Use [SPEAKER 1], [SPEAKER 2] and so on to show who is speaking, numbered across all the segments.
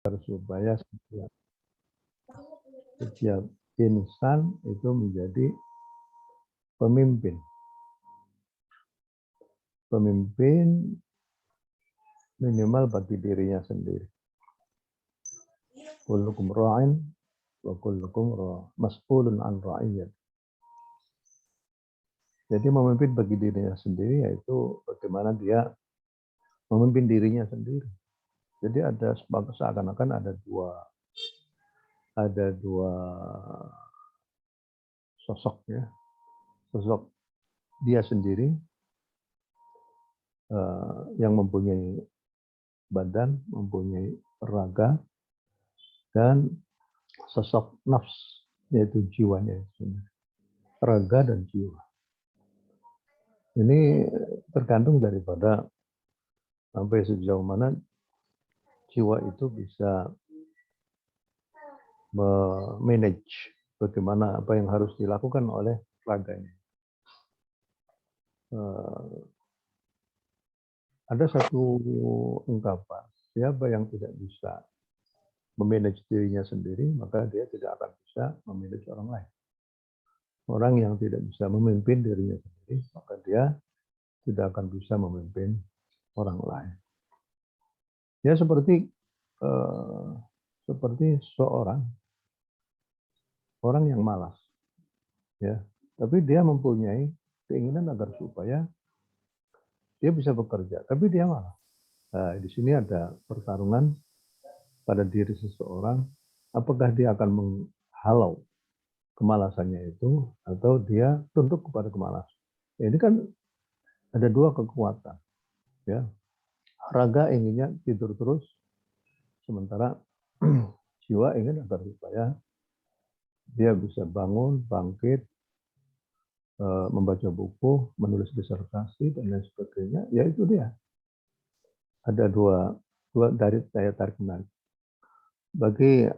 [SPEAKER 1] supaya setiap insan itu menjadi pemimpin. Pemimpin minimal bagi dirinya sendiri. Kullukum ra'in wa kullukum mas'ulun an ra'iyyat. Jadi memimpin bagi dirinya sendiri yaitu bagaimana dia memimpin dirinya sendiri. Jadi ada seakan-akan ada dua sosok ya. Sosok dia sendiri yang mempunyai badan, mempunyai raga, dan sosok nafs, yaitu jiwanya. Raga dan jiwa. Ini tergantung daripada sampai sejauh mana jiwa itu bisa memanage bagaimana apa yang harus dilakukan oleh raganya. Ada satu ungkapan, siapa yang tidak bisa memanage dirinya sendiri, maka dia tidak akan bisa memanage orang lain. Orang yang tidak bisa memimpin dirinya sendiri, maka dia tidak akan bisa memimpin orang lain. Ya seperti seorang yang malas, ya, tapi dia mempunyai keinginan agar supaya dia bisa bekerja, tapi dia malas. Nah, di sini ada pertarungan pada diri seseorang, apakah dia akan menghalau kemalasannya itu atau dia tunduk kepada kemalasan. Ya, ini kan ada dua kekuatan, ya. Raga inginnya tidur terus, sementara jiwa ingin agar supaya dia bisa bangun, bangkit, membaca buku, menulis disertasi dan lain sebagainya. Ya itu dia. Ada dua dari daya tarik menarik. Bagi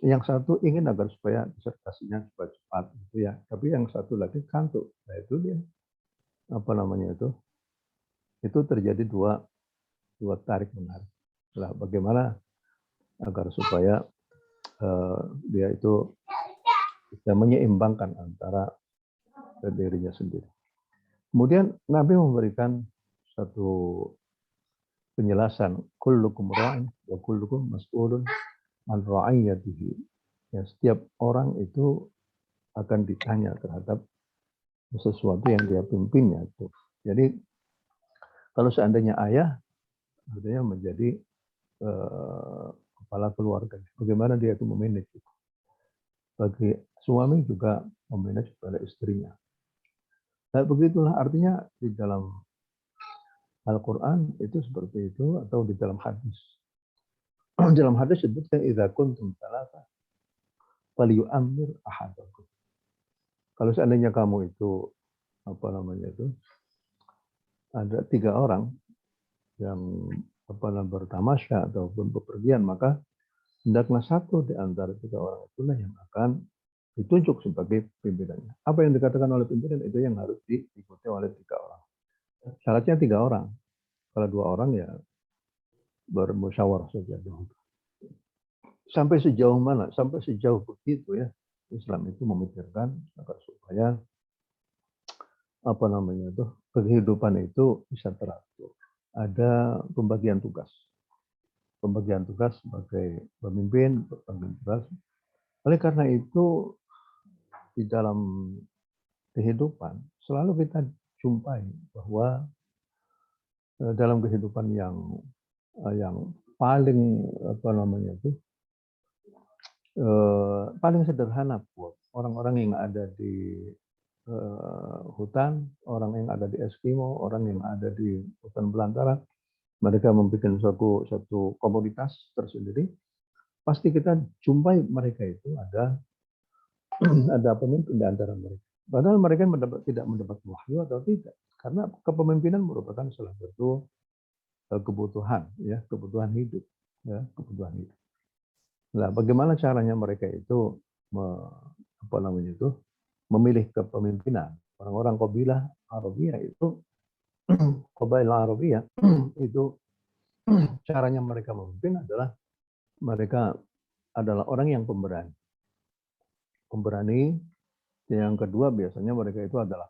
[SPEAKER 1] yang satu ingin agar supaya disertasinya cepat-cepat, gitu ya. Tapi yang satu lagi kantuk. Nah itu dia. Apa namanya itu? Itu terjadi dua tarik menarik. Nah, bagaimana agar supaya dia itu bisa menyeimbangkan antara dirinya sendiri. Kemudian Nabi memberikan satu penjelasan, kullukum ra'in wa kullukum mas'ulun an ra'iyyatihi. Ya, setiap orang itu akan ditanya terhadap sesuatu yang dia pimpinnya. Jadi kalau seandainya ayah, artinya menjadi kepala keluarga, bagaimana dia itu memanage itu. Bagi suami juga memanage pada istrinya. Nah, begitulah artinya di dalam Al-Quran itu seperti itu, atau di dalam hadis. Dalam hadis sebutkan idza kuntum thalatha falyu'ammir ahadakum. Kalau seandainya kamu itu apa namanya itu ada 3 orang yang bertamasya ataupun bepergian, maka hendaklah satu di antara 3 orang itulah yang akan ditunjuk sebagai pimpinannya. Apa yang dikatakan oleh pimpinan itu yang harus diikuti oleh 3 orang. Syaratnya 3 orang. Kalau 2 orang ya bermusyawarah saja. Sampai sejauh mana? Sampai sejauh begitu ya. Islam itu memikirkan agar supaya apa namanya itu kehidupan itu bisa teratur. Ada pembagian tugas. Pembagian tugas sebagai pemimpin, pembagian tugas. Oleh karena itu di dalam kehidupan selalu kita jumpai bahwa dalam kehidupan yang paling apa namanya itu paling sederhana buat orang-orang yang ada di hutan, orang yang ada di Eskimo, orang yang ada di hutan belantara, mereka membuat satu komunitas tersendiri. Pasti kita jumpai mereka itu ada pemimpin di antara mereka. Padahal mereka tidak mendapat wahyu atau tidak, karena kepemimpinan merupakan salah satu kebutuhan, ya, kebutuhan hidup, ya, kebutuhan hidup. Nah, bagaimana caranya mereka itu memilih kepemimpinan? Orang-orang Qabilah Arabiyah itu Qabail Arabiyah itu caranya mereka memimpin adalah mereka adalah orang yang pemberani. Pemberani. Yang kedua biasanya mereka itu adalah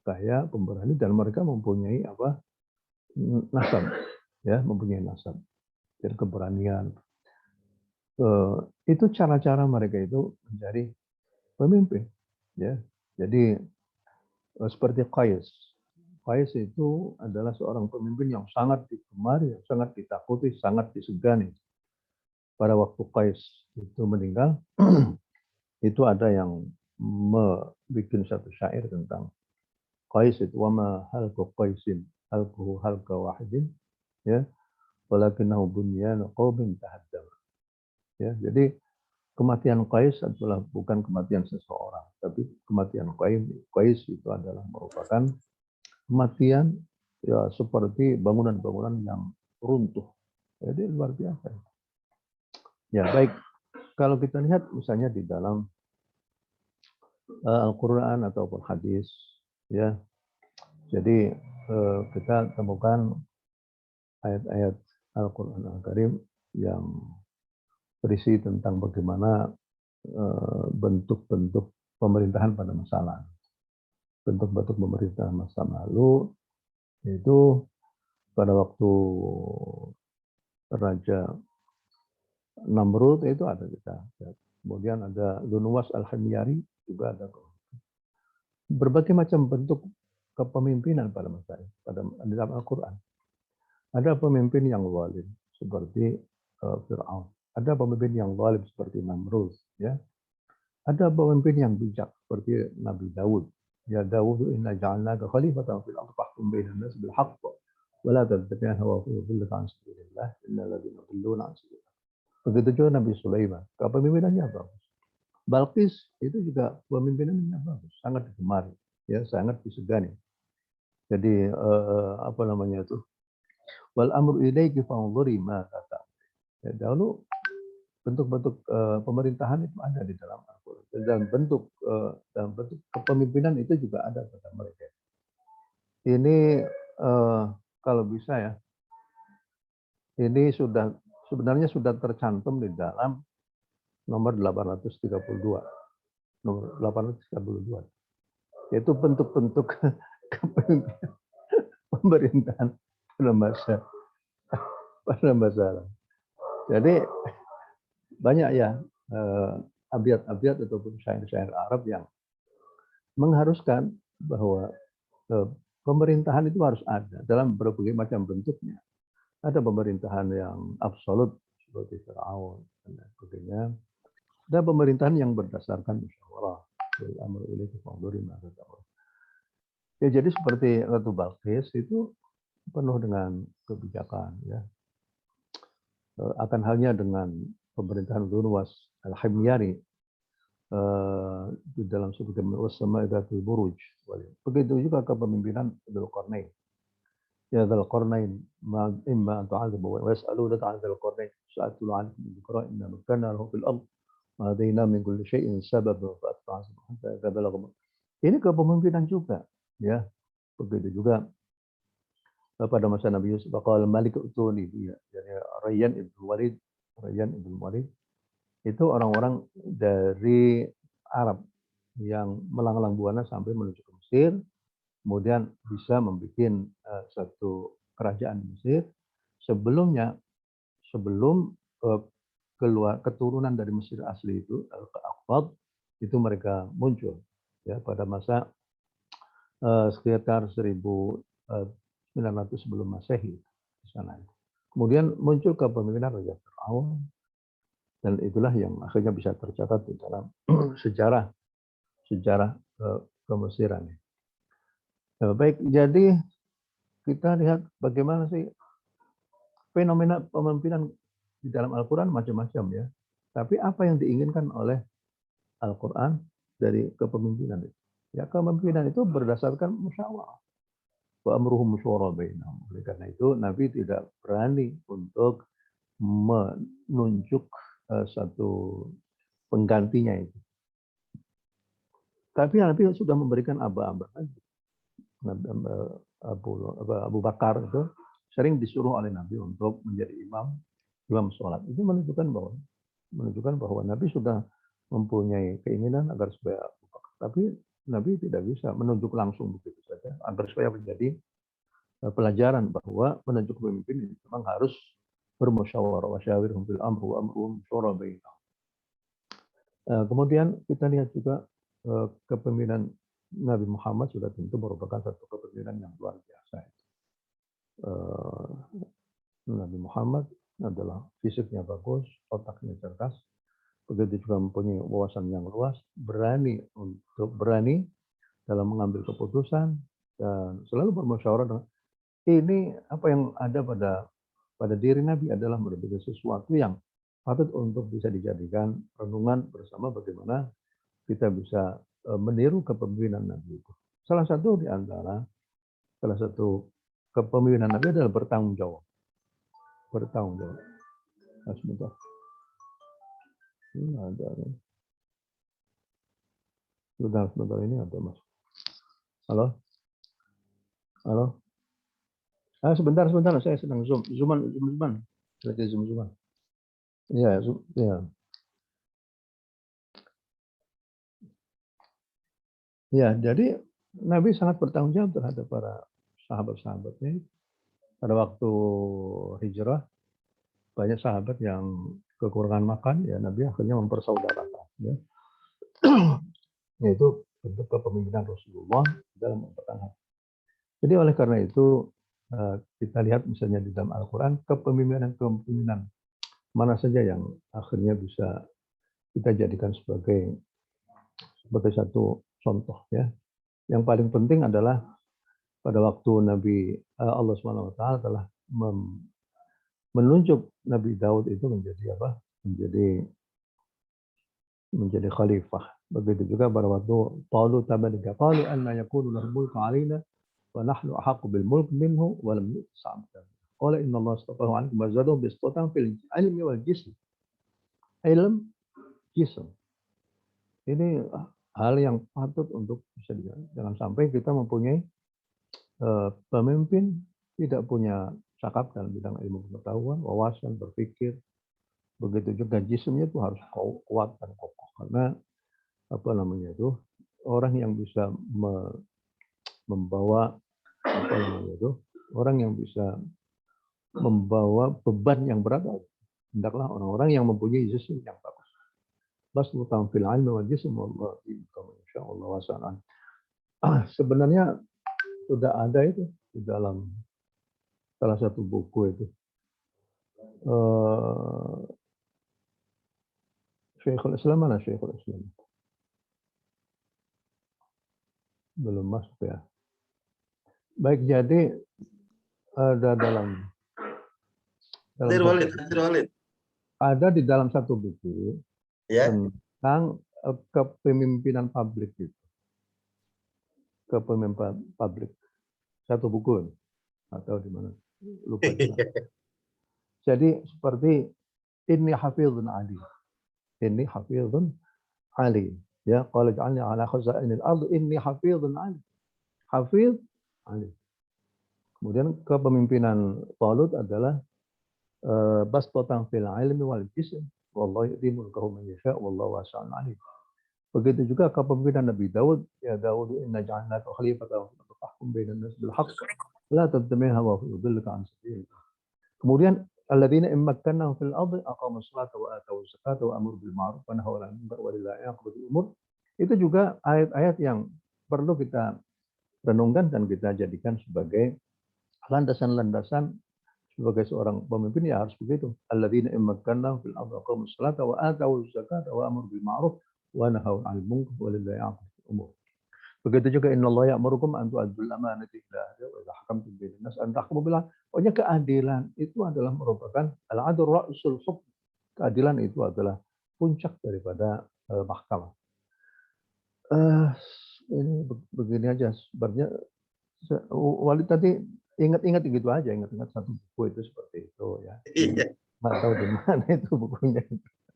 [SPEAKER 1] kaya, pemberani, dan mereka mempunyai nasab, ya, mempunyai nasab dan keberanian. Itu cara-cara mereka itu menjadi pemimpin, ya. Jadi seperti Qais. Qais itu adalah seorang pemimpin yang sangat digemari, yang sangat ditakuti, sangat disegani. Pada waktu Qais itu meninggal, itu ada yang membuat satu syair tentang Qais itu, wama halqa Qaisin halquhu halqa wahidin, ya, walakinahu bunyanu qaumin tahaddam. Ya, jadi kematian Qais adalah bukan kematian seseorang, tapi kematian Qais itu adalah merupakan kematian ya seperti bangunan-bangunan yang runtuh. Jadi luar biasa. Ya, baik. Kalau kita lihat misalnya di dalam Al-Quran ataupun hadis, ya. Jadi kita temukan ayat-ayat Al-Quran Al-Karim yang berisi tentang bagaimana bentuk-bentuk pemerintahan pada masa lalu. Bentuk-bentuk pemerintahan masa lalu itu pada waktu Raja Namrud itu ada kita. Kemudian ada Dunwas Al-Himyari juga ada. Berbagai macam bentuk kepemimpinan pada masa itu, pada dalam Al-Quran. Ada pemimpin yang zalim seperti Fir'aun. Ada pemimpin yang zalim seperti Namrud, ya. Ada pemimpin yang bijak seperti Nabi Daud. Ya Daud, inna ja'alnaka khalifatan fil ardi fahkum bainan nas bil haqq wa la tattabi' hawa fa yudillaka 'an sabilillah innal ladzina yudilluna 'an sabilillah. Begitu juga Nabi Sulaiman. Kepemimpinannya bagus. Balqis itu juga pemimpinannya bagus, sangat digemari, ya, sangat disegani. Jadi apa namanya itu? Wal amru ilaiki fanzuri ma tata. Ya, dahulu bentuk-bentuk pemerintahan itu ada di dalam Al-Quran. Dan bentuk kepemimpinan itu juga ada pada mereka. Ini kalau bisa ya, ini sebenarnya sudah tercantum di dalam nomor 832. Nomor 832. Yaitu bentuk-bentuk kepemimpinan pemerintahan pada masa. Jadi banyak ya abjad-abjad ataupun syair-syair Arab yang mengharuskan bahwa pemerintahan itu harus ada dalam berbagai macam bentuknya. Ada pemerintahan yang absolut seperti Fir'aun dan sebagainya. Ada pemerintahan yang berdasarkan musyawarah. Ya, jadi seperti Ratu Balqis itu penuh dengan kebijakan, ya. Akan halnya dengan pemerintahan Dunwas Al-Himyari di dalam surga Wasama'idatul Buruj. Begitu juga kepemimpinan Dzulqarnain. Ya Dzulqarnain, imma an tu'adzib wa yas'alunaka 'an Dzulqarnain sa'atlu 'an dzikra inna makkanna lahu fil ard wa hadaina min kulli syai'in sababan fa atba'ahu hatta balagha. Ini kepemimpinan juga, ya. Begitu juga pada masa Nabi Yusuf, qala malik utuni, ya. Jadi Rayyan ibn Walid itu orang-orang dari Arab yang melanglang buana sampai menuju ke Mesir, kemudian bisa membuat satu kerajaan Mesir. Sebelum keturunan dari Mesir asli itu, Al-Aqtab, itu mereka muncul, ya, pada masa sekitar 1900 sebelum Masehi di sana. Kemudian muncul kepemimpinan Raja Fir'aun, dan itulah yang akhirnya bisa tercatat di dalam sejarah Kemesiran. Baik, jadi kita lihat bagaimana sih fenomena pemimpinan di dalam Al-Quran macam-macam, ya. Tapi apa yang diinginkan oleh Al-Quran dari kepemimpinan itu? Ya, kepemimpinan itu berdasarkan musyawarah. Wa amruhum syura bainahum. Oleh karena itu Nabi tidak berani untuk menunjuk satu penggantinya itu. Tapi Nabi sudah memberikan aba-aba. Abu Bakar itu sering disuruh oleh Nabi untuk menjadi imam imam sholat. Itu menunjukkan bahwa Nabi sudah mempunyai keinginan agar supaya Abu Bakar. Tapi Nabi tidak bisa menunjuk langsung begitu saja agar supaya menjadi pelajaran bahwa menunjuk pemimpin memang harus bermusyawarah, wasyawirhum fil amr wa amruhum syura bainahum. Kemudian kita lihat juga kepemimpinan Nabi Muhammad sudah tentu merupakan satu kepemimpinan yang luar biasa. Nabi Muhammad adalah fisiknya bagus, otaknya cerdas, begitu juga mempunyai wawasan yang luas, berani dalam mengambil keputusan dan selalu bermusyawarah dengan ini apa yang ada pada diri Nabi adalah merupakan sesuatu yang patut untuk bisa dijadikan renungan bersama bagaimana kita bisa meniru kepemimpinan Nabi itu. Salah satu kepemimpinan Nabi adalah bertanggung jawab. Nah, sebentar. Ini ada. Sebentar ini ada Mas. Halo. Sebentar, saya sedang zoom. Lagi zoom. Iya, ya. Ya, jadi Nabi sangat bertanggung jawab terhadap para sahabat-sahabatnya. Pada waktu hijrah, banyak sahabat yang kekurangan makan, ya Nabi akhirnya mempersaudarakan. Ya. Yaitu bentuk kepemimpinan Rasulullah dalam mempertahankan. Jadi oleh karena itu kita lihat misalnya di dalam Al-Quran kepemimpinan mana saja yang akhirnya bisa kita jadikan sebagai satu contoh ya. Yang paling penting adalah pada waktu Allah SWT telah menunjuk Nabi Daud itu menjadi apa? Menjadi khalifah. Begitu juga pada waktu qalu tabalika qalu anna yakunu lahu mulku 'alaina wa nahnu ahaqqu bil mulk minhu wa lam yu'ta sa'atan. Qala inna Allah astafahu 'alaikum wa zadahu bistatan fil ilmi wal jism. Ilm, jism. Ini hal yang patut untuk bisa dijaga. Jangan sampai kita mempunyai pemimpin tidak punya cakap dalam bidang ilmu pengetahuan, wawasan, berpikir. Begitu juga jismnya itu harus kuat dan kokoh. Karena orang yang bisa membawa orang yang bisa membawa beban yang berat, hendaklah orang-orang yang mempunyai jism yang bagus. Baslutan fil ilmi wal jism wallahi insyaallah wasa'an. Sebenarnya sudah ada itu di dalam salah satu buku itu. Syekhul Islam mana Syekhul Islam? Belum masuk ya. Baik, jadi ada ada di dalam satu buku tentang kepemimpinan publik itu. Kepemimpinan publik. Satu buku atau di mana? Lupa. Jadi seperti inni hafizun ali. Inni hafizun ali. Ya, qala ja'alni ala khazainil ardh inni hafizun ali. Hafiz ali. Kemudian kepemimpinan Talut adalah bastatan fil ilmi wal jism wallahu yu'ti mulkahu man yasha wallahu wasi'un alim. Begitu juga kepemimpinan Nabi Daud, ya Daud inna ja'alnaka khalifatan tahkum bainan nas bil haqq la tattabi' hawa yudillaka an sabilillah. Kemudian alladzina immakkannahum fil ardi aqamus salata wa atawuz zakata wa amru bil ma'ruf wa nahaw 'anil munkar wa lillahi 'aqibatul umur. Itu juga ayat-ayat yang perlu kita renungkan dan kita jadikan sebagai landasan-landasan sebagai seorang pemimpin ya harus begitu. Alladzina immakkannahum fil ardi aqamus salata wa atawuz zakata wa amru bil ma'ruf wa nahaw 'anil munkar wa lillahi 'aqibatul umur. Begitu juga innallaha ya'murukum an tu'addul amanati ila ahliha wa idza hakamtum bainan nas an tahkumu bil 'adl. Pokoknya keadilan itu adalah merupakan al-'adl ra'sul hukm. Keadilan itu adalah puncak daripada mahkamah. Ini begini aja sebenarnya Walid tadi ingat-ingat gitu aja, ingat-ingat satu buku itu seperti itu ya. Iya. Nggak tahu di mana itu bukunya.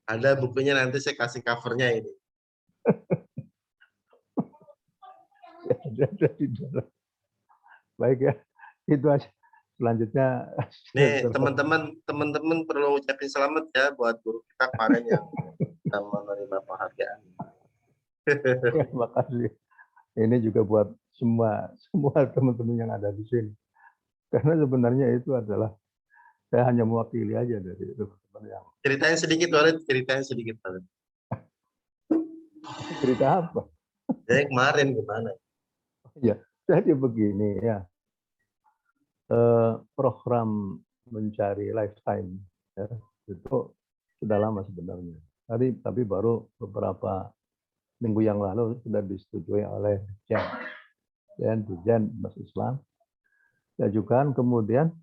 [SPEAKER 2] Ada bukunya, nanti saya kasih covernya ini.
[SPEAKER 1] Ada di dalam. Baik ya, itu aja. selanjutnya
[SPEAKER 2] Nih teman-teman perlu ucapin selamat ya buat guru kita kemarin yang kita menerima penghargaan.
[SPEAKER 1] ya, makasih. Ini juga buat semua teman-teman yang ada di sini. Karena sebenarnya itu adalah saya hanya mewakili aja dari teman-teman yang
[SPEAKER 2] Ceritain sedikit Walid, ceritain sedikit Walid.
[SPEAKER 1] cerita apa?
[SPEAKER 2] Jadi kemarin gimana?
[SPEAKER 1] Ya, jadi begini ya. Program mencari lifetime ya, itu sudah lama sebenarnya. Tapi baru beberapa minggu yang lalu sudah disetujui oleh Dirjen Mas Islam. Ya juga kemudian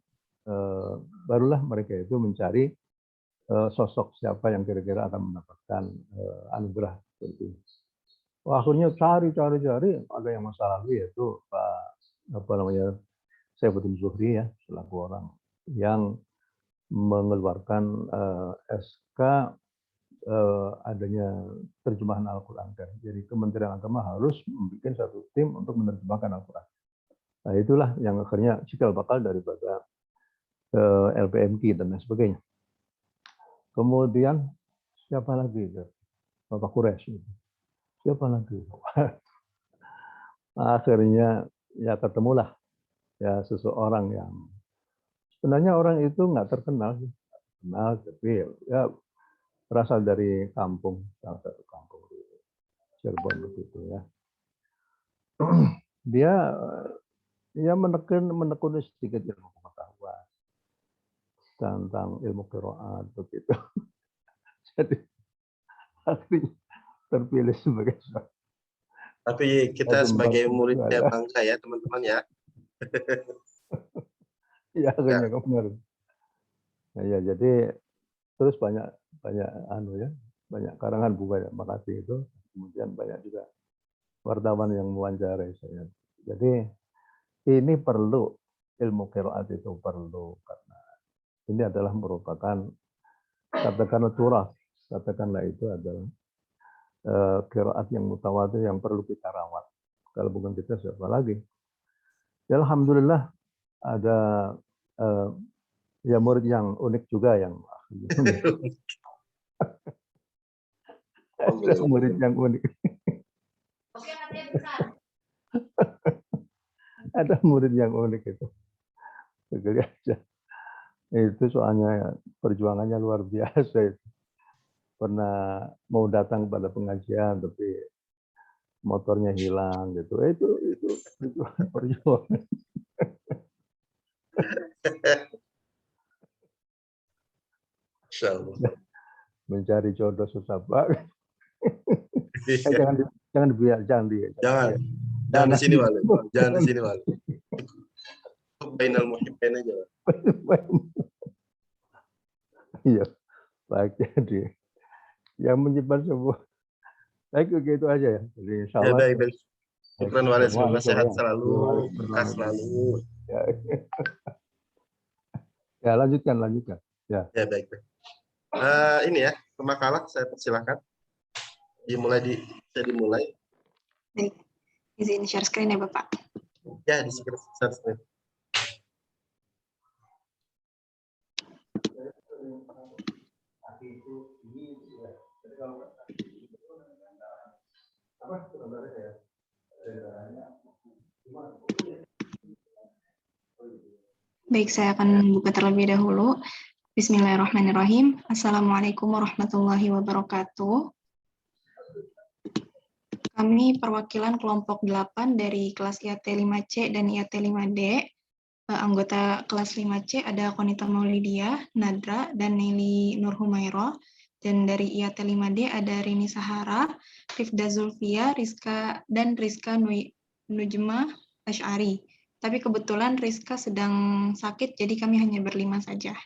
[SPEAKER 1] barulah mereka itu mencari sosok siapa yang kira-kira akan mendapatkan anugerah seperti itu. Akhirnya cari, ada yang masa lalu yaitu Pak Saifuddin Zuhri ya, selaku orang yang mengeluarkan SK adanya terjemahan Al-Quran. Jadi Kementerian Agama harus membuat satu tim untuk menerjemahkan Al-Quran. Nah itulah yang akhirnya cikal bakal daripada LPMK dan lain sebagainya. Kemudian siapa lagi? Bapak Quraisy. Siapa lagi? Akhirnya ya ketemulah ya seseorang yang sebenarnya orang itu nggak terkenal, tapi ya berasal dari kampung, salah satu kampung di Cirebon begitu ya. Dia ya menekuni sedikit ilmu pengetahuan tentang ilmu qiraat begitu. Jadi akhirnya terpilih sebagai
[SPEAKER 2] Tapi kita sebagai muridnya bangga ya teman-teman ya.
[SPEAKER 1] Ya akhirnya kemarin. Nah, ya jadi terus banyak banyak karangan buku ya makasih itu. Kemudian banyak juga wartawan yang mewawancarai saya. Jadi ini perlu ilmu qiraat itu perlu karena ini adalah merupakan katakanlah turah, katakanlah itu adalah qiraat yang mutawatir yang perlu kita rawat. Kalau bukan kita siapa lagi? Ya, alhamdulillah ada ya murid yang unik juga yang murid yang unik. Ada murid yang unik itu. Segera aja. Itu soalnya perjuangannya luar biasa itu. Pernah mau datang pada pengajian tapi motornya hilang gitu. Itu perjuangan. Mencari jodoh susah banget.
[SPEAKER 2] Jangan di sini Walid. Jangan di sini Walid. Bainal muhibbain aja.
[SPEAKER 1] Iya. Baik jadi yang menyimpan sebuah baik begitu aja ya. Jadi
[SPEAKER 2] ya baik. Syukran Walid, semoga sehat selalu, berkah selalu.
[SPEAKER 1] Ya lanjutkan. Ya
[SPEAKER 2] baik. Ini ya pemakalah saya persilakan. Bisa dimulai.
[SPEAKER 3] Baik, izin share screen ya Bapak.
[SPEAKER 2] Ya, di share screen.
[SPEAKER 3] Baik, saya akan buka terlebih dahulu. Bismillahirrahmanirrahim. Assalamualaikum warahmatullahi wabarakatuh. Kami perwakilan kelompok 8 dari kelas IAT 5C dan IAT 5D. Anggota kelas 5C ada Konita Maulidia, Nadra, dan Nelly Nurhumairo. Dan dari IAT 5D ada Rini Sahara, Rifda Zulfia, Rizka Nujma Asy'ari. Tapi kebetulan Rizka sedang sakit, jadi kami hanya berlima saja.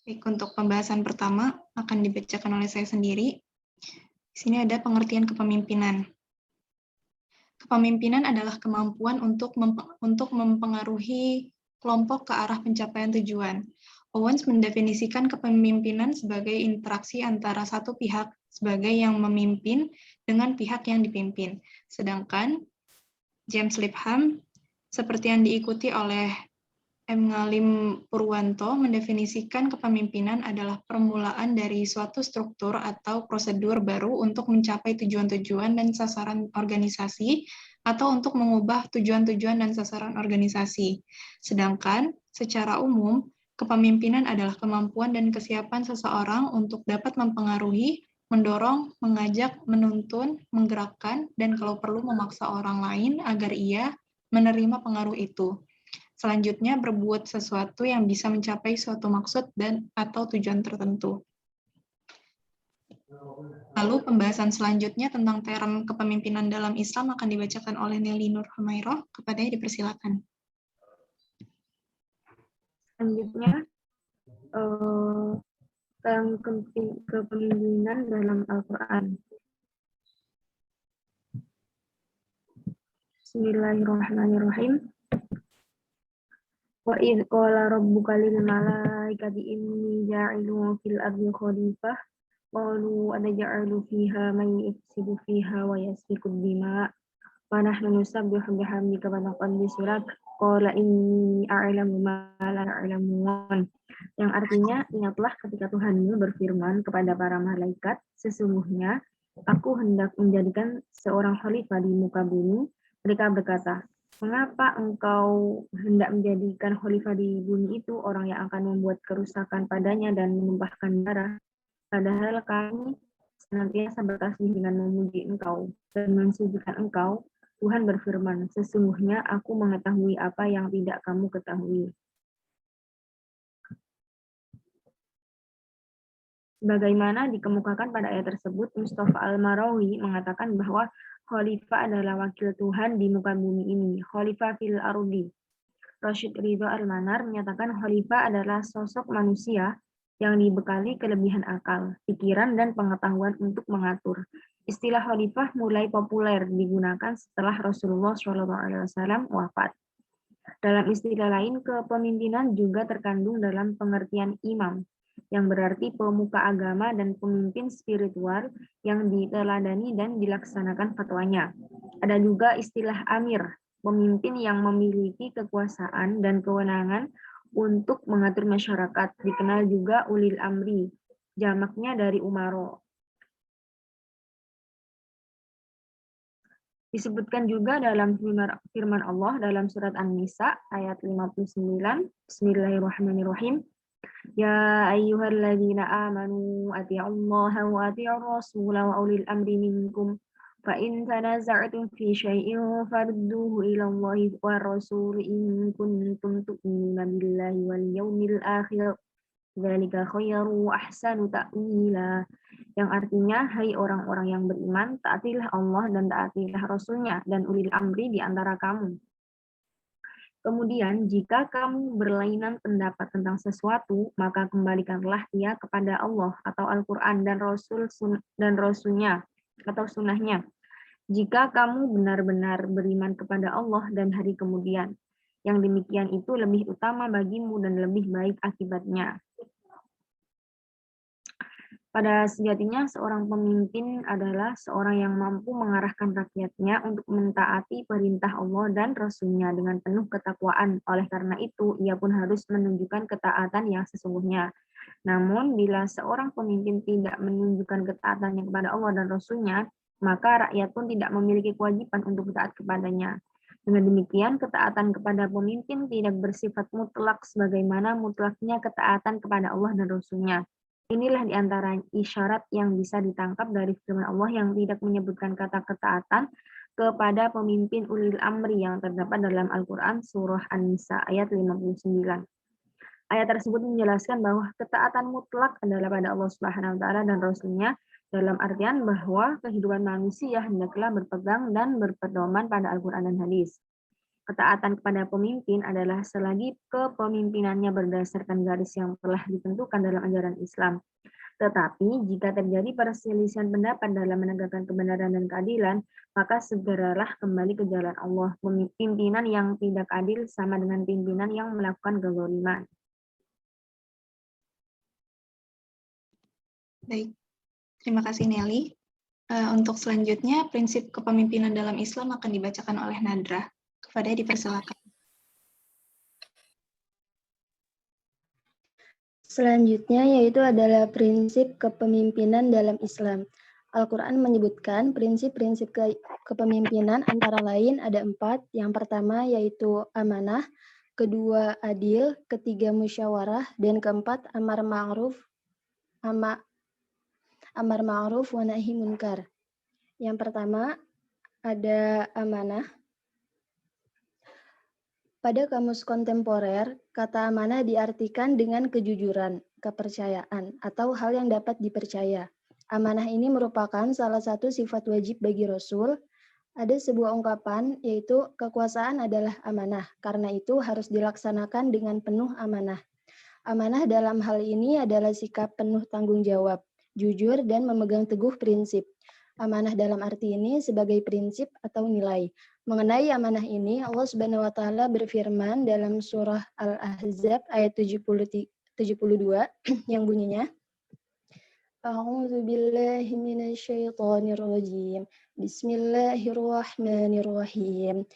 [SPEAKER 3] Baik, untuk pembahasan pertama akan dibacakan oleh saya sendiri. Di sini ada pengertian kepemimpinan. Kepemimpinan adalah kemampuan untuk mempengaruhi kelompok ke arah pencapaian tujuan. Owens mendefinisikan kepemimpinan sebagai interaksi antara satu pihak sebagai yang memimpin dengan pihak yang dipimpin. Sedangkan James Lipham, seperti yang diikuti oleh M. Ngalim Purwanto, mendefinisikan kepemimpinan adalah permulaan dari suatu struktur atau prosedur baru untuk mencapai tujuan-tujuan dan sasaran organisasi atau untuk mengubah tujuan-tujuan dan sasaran organisasi. Sedangkan, secara umum, kepemimpinan adalah kemampuan dan kesiapan seseorang untuk dapat mempengaruhi, mendorong, mengajak, menuntun, menggerakkan, dan kalau perlu memaksa orang lain agar ia menerima pengaruh itu. Selanjutnya, berbuat sesuatu yang bisa mencapai suatu maksud dan atau tujuan tertentu. Lalu pembahasan selanjutnya tentang term kepemimpinan dalam Islam akan dibacakan oleh Nelly Nur Humairah. Kepadanya dipersilakan.
[SPEAKER 4] Selanjutnya, term kepemimpinan dalam Al-Quran. Bismillahirrahmanirrahim. Wa idh qala rabbuka lil malaikati inni ja'ilun fil ardi khalifah qalu ataj'alu fiha man yufsidu fiha wa yasfiku dima wa nahnu nusabbihu bihamdika wa nuqaddisu lak qala inni a'lamu ma la ta'lamun. Yang artinya, ingatlah ketika Tuhanmu berfirman kepada para malaikat, sesungguhnya aku hendak menjadikan seorang khalifah di muka bumi. Mereka berkata, mengapa engkau hendak menjadikan khalifah di bumi itu orang yang akan membuat kerusakan padanya dan menumpahkan darah? Padahal kami senantiasa bertasbih dengan memuji engkau dan mensucikan engkau. Tuhan berfirman, sesungguhnya aku mengetahui apa yang tidak kamu ketahui. Sebagaimana dikemukakan pada ayat tersebut, Mustafa Al-Marawi mengatakan bahwa khalifah adalah wakil Tuhan di muka bumi ini, khalifah fil ardi. Rashid Ridho Al-Manar menyatakan khalifah adalah sosok manusia yang dibekali kelebihan akal, pikiran, dan pengetahuan untuk mengatur. Istilah khalifah mulai populer digunakan setelah Rasulullah SAW wafat. Dalam istilah lain, kepemimpinan juga terkandung dalam pengertian imam, yang berarti pemuka agama dan pemimpin spiritual yang diteladani dan dilaksanakan fatwanya. Ada juga istilah amir, pemimpin yang memiliki kekuasaan dan kewenangan untuk mengatur masyarakat, dikenal juga ulil amri, jamaknya dari umaro. Disebutkan juga dalam firman Allah dalam surat An-Nisa ayat 59, Bismillahirrahmanirrahim. Ya ayyuhalladzina amanu atti'ullaha wa atti'ur rasula wa ulil amri minkum fa in tanaza'tum fi syai'in farudduhu ila Allahi wa rasul in kuntum tu'minuna billahi wal yawmil akhir dzalika khairu wa ahsanu ta'wila. Yang artinya, hai orang-orang yang beriman, taatilah Allah dan taatilah Rasulnya dan ulil amri di antara kamu. Kemudian, jika kamu berlainan pendapat tentang sesuatu, maka kembalikanlah ia kepada Allah atau Al-Quran dan Rasulnya atau sunnahnya. Jika kamu benar-benar beriman kepada Allah dan hari kemudian, yang demikian itu lebih utama bagimu dan lebih baik akibatnya. Pada sejatinya, seorang pemimpin adalah seorang yang mampu mengarahkan rakyatnya untuk mentaati perintah Allah dan Rasul-Nya dengan penuh ketakwaan. Oleh karena itu, ia pun harus menunjukkan ketaatan yang sesungguhnya. Namun, bila seorang pemimpin tidak menunjukkan ketaatannya kepada Allah dan Rasul-Nya, maka rakyat pun tidak memiliki kewajiban untuk taat kepadanya. Dengan demikian, ketaatan kepada pemimpin tidak bersifat mutlak sebagaimana mutlaknya ketaatan kepada Allah dan Rasul-Nya. Inilah di antara isyarat yang bisa ditangkap dari firman Allah yang tidak menyebutkan kata ketaatan kepada pemimpin ulil amri yang terdapat dalam Al-Quran surah An-Nisa ayat 59. Ayat tersebut menjelaskan bahwa ketaatan mutlak adalah pada Allah Subhanahu wa taala dan Rasul-Nya dalam artian bahwa kehidupan manusia hendaklah berpegang dan berpedoman pada Al-Quran dan hadis. Ketaatan kepada pemimpin adalah selagi kepemimpinannya berdasarkan garis yang telah ditentukan dalam ajaran Islam. Tetapi jika terjadi perselisihan pendapat dalam menegakkan kebenaran dan keadilan, maka segeralah kembali ke jalan Allah. Pimpinan yang tidak adil sama dengan pimpinan yang melakukan kezaliman.
[SPEAKER 3] Baik, terima kasih Nelly. Untuk selanjutnya, prinsip kepemimpinan dalam Islam akan dibacakan oleh Nadra. Kepada dipersilakan.
[SPEAKER 5] Selanjutnya yaitu adalah prinsip kepemimpinan dalam Islam. Al-Quran menyebutkan prinsip-prinsip kepemimpinan antara lain ada 4. Yang pertama yaitu amanah, kedua adil, ketiga musyawarah, dan keempat amar ma'ruf wa nahi munkar. Yang pertama ada amanah. Pada kamus kontemporer, kata amanah diartikan dengan kejujuran, kepercayaan, atau hal yang dapat dipercaya. Amanah ini merupakan salah satu sifat wajib bagi Rasul. Ada sebuah ungkapan, yaitu kekuasaan adalah amanah, karena itu harus dilaksanakan dengan penuh amanah. Amanah dalam hal ini adalah sikap penuh tanggung jawab, jujur, dan memegang teguh prinsip. Amanah dalam arti ini sebagai prinsip atau nilai. Mengenai amanah ini, Allah Subhanahu wa Ta'ala berfirman dalam surah Al-Ahzab ayat 72 yang bunyinya, A'udzu billahi minasyaitonir rajim. Bismillahirrahmanirrahim.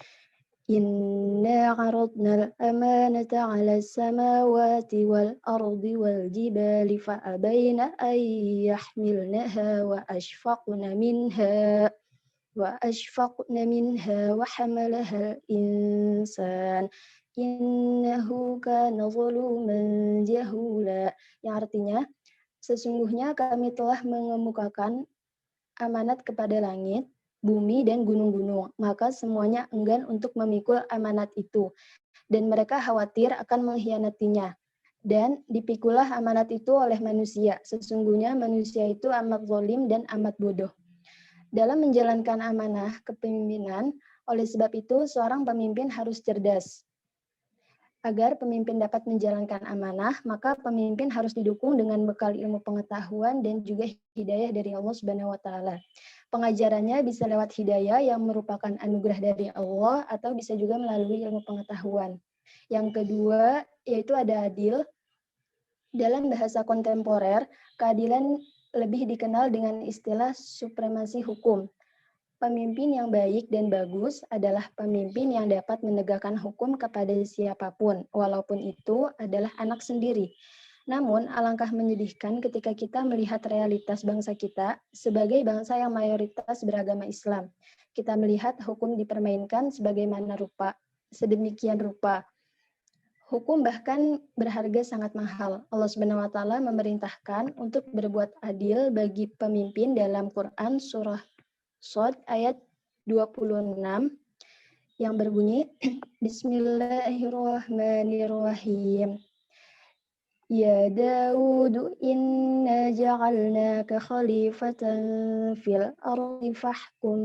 [SPEAKER 5] Inna 'aradna al-amanata 'ala as-samawati wal-ardi wal-jibali fa'abayna an yahmilnaha wa ashfaqna minha wa hamalaha al-insan innahu kana zaluman jahula. Yang artinya, sesungguhnya kami telah mengemukakan amanat kepada langit, bumi, dan gunung-gunung, maka semuanya enggan untuk memikul amanat itu, dan mereka khawatir akan mengkhianatinya. Dan dipikulah amanat itu oleh manusia, sesungguhnya manusia itu amat zalim dan amat bodoh. Dalam menjalankan amanah kepemimpinan, oleh sebab itu seorang pemimpin harus cerdas. Agar pemimpin dapat menjalankan amanah, maka pemimpin harus didukung dengan bekal ilmu pengetahuan dan juga hidayah dari Allah Subhanahu wa Ta'ala. Pengajarannya bisa lewat hidayah yang merupakan anugerah dari Allah atau bisa juga melalui ilmu pengetahuan. Yang kedua, yaitu ada adil. Dalam bahasa kontemporer, keadilan lebih dikenal dengan istilah supremasi hukum. Pemimpin yang baik dan bagus adalah pemimpin yang dapat menegakkan hukum kepada siapapun, walaupun itu adalah anak sendiri. Namun, alangkah menyedihkan ketika kita melihat realitas bangsa kita sebagai bangsa yang mayoritas beragama Islam. Kita melihat hukum dipermainkan sedemikian rupa. Hukum bahkan berharga sangat mahal. Allah Subhanahu wa Ta'ala memerintahkan untuk berbuat adil bagi pemimpin dalam Quran surah Shad ayat 26 yang berbunyi Bismillahirrahmanirrahim. Ya Daud, inna ja'alnaka khalifatan fil ardi fahkum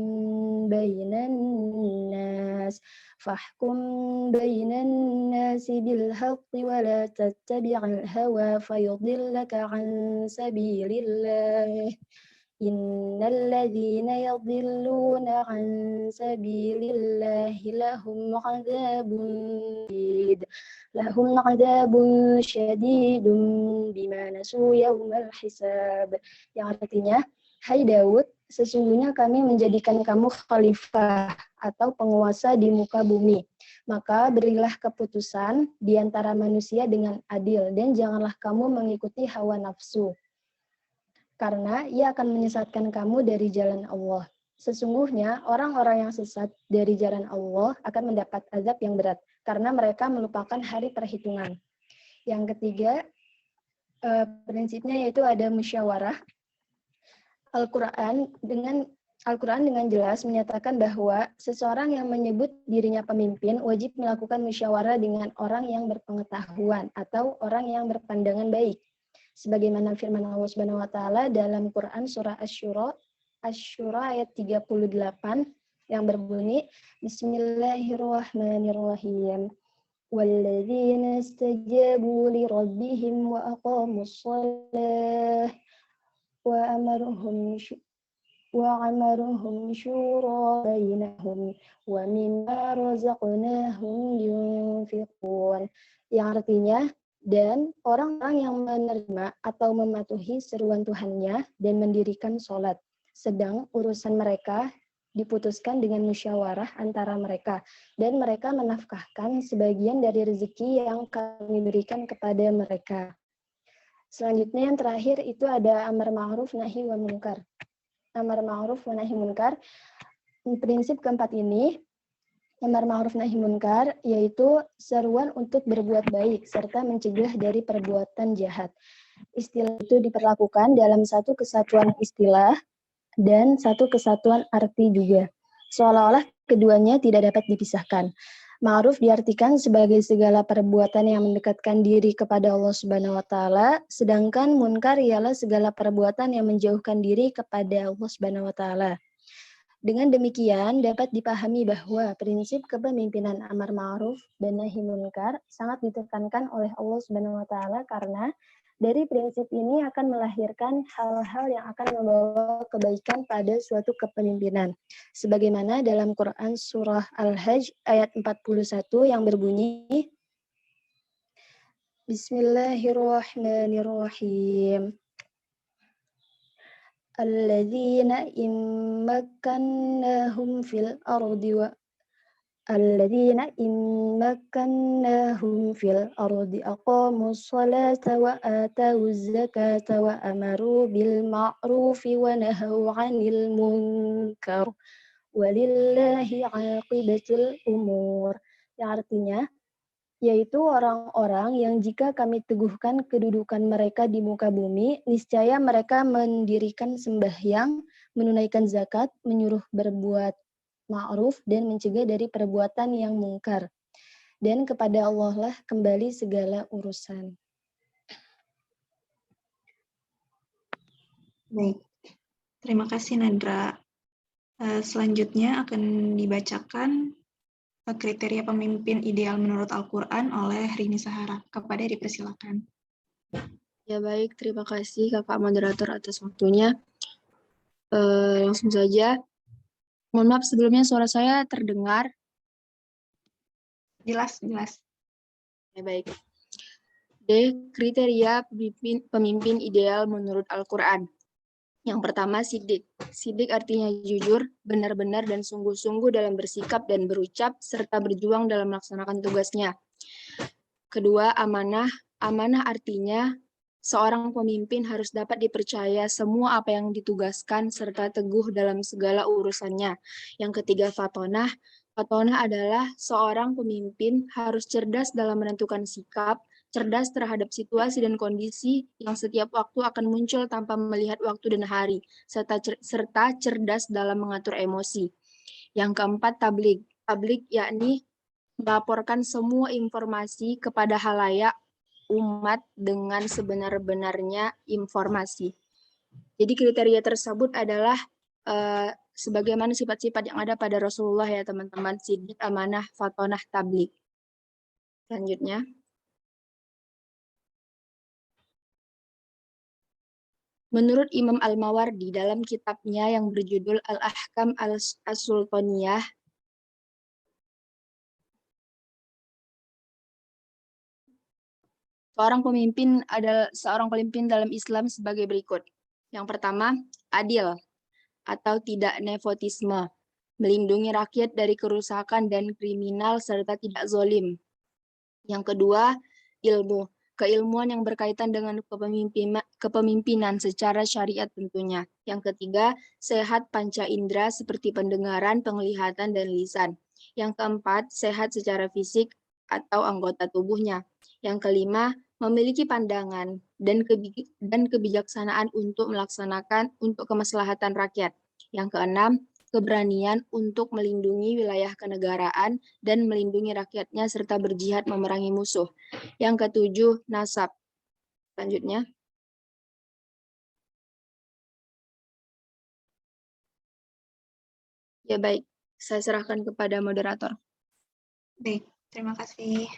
[SPEAKER 5] bainan nas bil haqqi wa la tattabi'il hawa fayudillaka an sabilillah. Innal ladzina yadhilluna an sabilillahi lahum 'adzabun syadidun bima nasu yaumal hisab. Yang artinya, hai Daud, sesungguhnya kami menjadikan kamu khalifah atau penguasa di muka bumi. Maka berilah keputusan di antara manusia dengan adil dan janganlah kamu mengikuti hawa nafsu. Karena ia akan menyesatkan kamu dari jalan Allah. Sesungguhnya orang-orang yang sesat dari jalan Allah akan mendapat azab yang berat, karena mereka melupakan hari perhitungan. Yang ketiga, prinsipnya yaitu ada musyawarah. Al-Quran dengan jelas menyatakan bahwa seseorang yang menyebut dirinya pemimpin wajib melakukan musyawarah dengan orang yang berpengetahuan atau orang yang berpandangan baik. Sebagaimana firman Allah Subhanahu wa Ta'ala dalam Quran surah Asy-Syura ayat 38 yang berbunyi Bismillahirrahmanirrahim. Walladzina istajabu li rabbihim wa aqamus shalah wa amaruhum syura bainahum wa mimma razaqnahum yunfiqun. Yang artinya, dan orang-orang yang menerima atau mematuhi seruan Tuhannya dan mendirikan sholat, sedang urusan mereka diputuskan dengan musyawarah antara mereka, dan mereka menafkahkan sebagian dari rezeki yang kami berikan kepada mereka. Selanjutnya yang terakhir itu ada amar ma'ruf nahi wa munkar. Amar ma'ruf wa nahi munkar. Prinsip keempat ini, amar ma'ruf nahi munkar, yaitu seruan untuk berbuat baik serta mencegah dari perbuatan jahat. Istilah itu diperlakukan dalam satu kesatuan istilah dan satu kesatuan arti juga. Seolah-olah keduanya tidak dapat dipisahkan. Ma'ruf diartikan sebagai segala perbuatan yang mendekatkan diri kepada Allah Subhanahu wa taala, sedangkan munkar ialah segala perbuatan yang menjauhkan diri kepada Allah Subhanahu wa taala. Dengan demikian dapat dipahami bahwa prinsip kepemimpinan amar ma'ruf dan nahi munkar sangat ditekankan oleh Allah Subhanahu wa taala karena dari prinsip ini akan melahirkan hal-hal yang akan membawa kebaikan pada suatu kepemimpinan. Sebagaimana dalam Quran surah Al-Hajj ayat 41 yang berbunyi, Bismillahirrahmanirrahim. Alladzina immakannahum fil ardi wa الذين إن مكناهم في الأرض أقاموا الصلاة وآتوا الزكاة وأمروا بالمعروف ونهوا عن المنكر ولله عاقبة الأمور. Yang artinya, yaitu orang-orang yang jika kami teguhkan kedudukan mereka di muka bumi, niscaya mereka mendirikan sembahyang, menunaikan zakat, menyuruh berbuat ma'ruf dan mencegah dari perbuatan yang mungkar. Dan kepada Allah lah kembali segala urusan.
[SPEAKER 3] Baik, terima kasih Nadra. Selanjutnya akan dibacakan kriteria pemimpin ideal menurut Al-Quran oleh Rini Sahara. Kepada dipersilakan.
[SPEAKER 6] Ya baik, terima kasih Kakak Moderator atas waktunya. Langsung saja. Mohon maaf sebelumnya suara saya terdengar.
[SPEAKER 3] Jelas.
[SPEAKER 6] Ya baik. D. Kriteria pemimpin ideal menurut Al-Quran. Yang pertama, sidik. Sidik artinya jujur, benar-benar dan sungguh-sungguh dalam bersikap dan berucap, serta berjuang dalam melaksanakan tugasnya. Kedua, amanah. Amanah artinya seorang pemimpin harus dapat dipercaya semua apa yang ditugaskan serta teguh dalam segala urusannya. Yang ketiga, fatonah. Fatonah adalah seorang pemimpin harus cerdas dalam menentukan sikap, cerdas terhadap situasi dan kondisi yang setiap waktu akan muncul tanpa melihat waktu dan hari, serta cerdas dalam mengatur emosi. Yang keempat, tabligh. Tabligh yakni melaporkan semua informasi kepada halayak umat dengan sebenar-benarnya informasi. Jadi kriteria tersebut adalah sebagaimana sifat-sifat yang ada pada Rasulullah ya teman-teman, sidik, amanah, fatonah, tabligh. Selanjutnya. Menurut Imam Al-Mawardi dalam kitabnya yang berjudul Al-Ahkam As-Sultaniyah, seorang pemimpin dalam Islam sebagai berikut. Yang pertama, adil atau tidak nepotisme, melindungi rakyat dari kerusakan dan kriminal serta tidak zalim. Yang kedua, ilmu, keilmuan yang berkaitan dengan kepemimpinan secara syariat tentunya. Yang ketiga, sehat panca indera seperti pendengaran, penglihatan, dan lisan. Yang keempat, sehat secara fisik atau anggota tubuhnya. Yang kelima, memiliki pandangan dan kebijaksanaan untuk kemaslahatan rakyat. Yang keenam, keberanian untuk melindungi wilayah kenegaraan dan melindungi rakyatnya serta berjihad memerangi musuh. Yang ketujuh, nasab. Selanjutnya. Ya baik, saya serahkan kepada moderator.
[SPEAKER 3] Baik, terima kasih.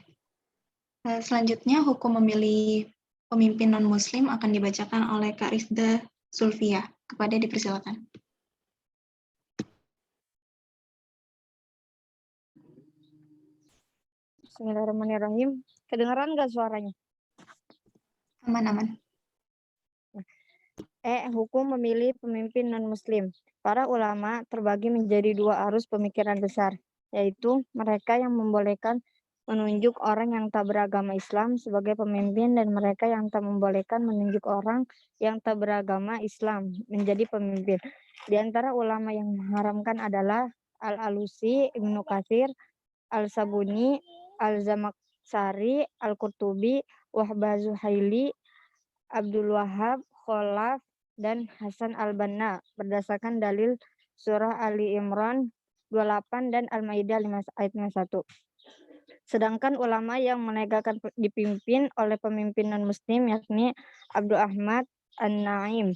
[SPEAKER 3] Selanjutnya, hukum memilih pemimpin non-muslim akan dibacakan oleh Kak Rizda Sulfia. Kepada dipersilakan.
[SPEAKER 7] Bismillahirrahmanirrahim. Kedengaran nggak suaranya?
[SPEAKER 3] Aman.
[SPEAKER 7] Hukum memilih pemimpin non-muslim. Para ulama terbagi menjadi dua arus pemikiran besar, yaitu mereka yang membolehkan menunjuk orang yang tak beragama Islam sebagai pemimpin dan mereka yang tak membolehkan menunjuk orang yang tak beragama Islam menjadi pemimpin. Di antara ulama yang mengharamkan adalah Al-Alusi, Ibnu Katsir, Al-Sabuni, Al-Zamakhsyari, Al-Qurtubi, Wahbah Zuhaili, Abdul Wahab, Khalaf, dan Hasan al-Banna berdasarkan dalil surah Ali Imran 28 dan Al-Maidah 5 ayat 51. Sedangkan ulama yang menegakkan dipimpin oleh pemimpin non-muslim yakni Abdul Ahmad An-Naim,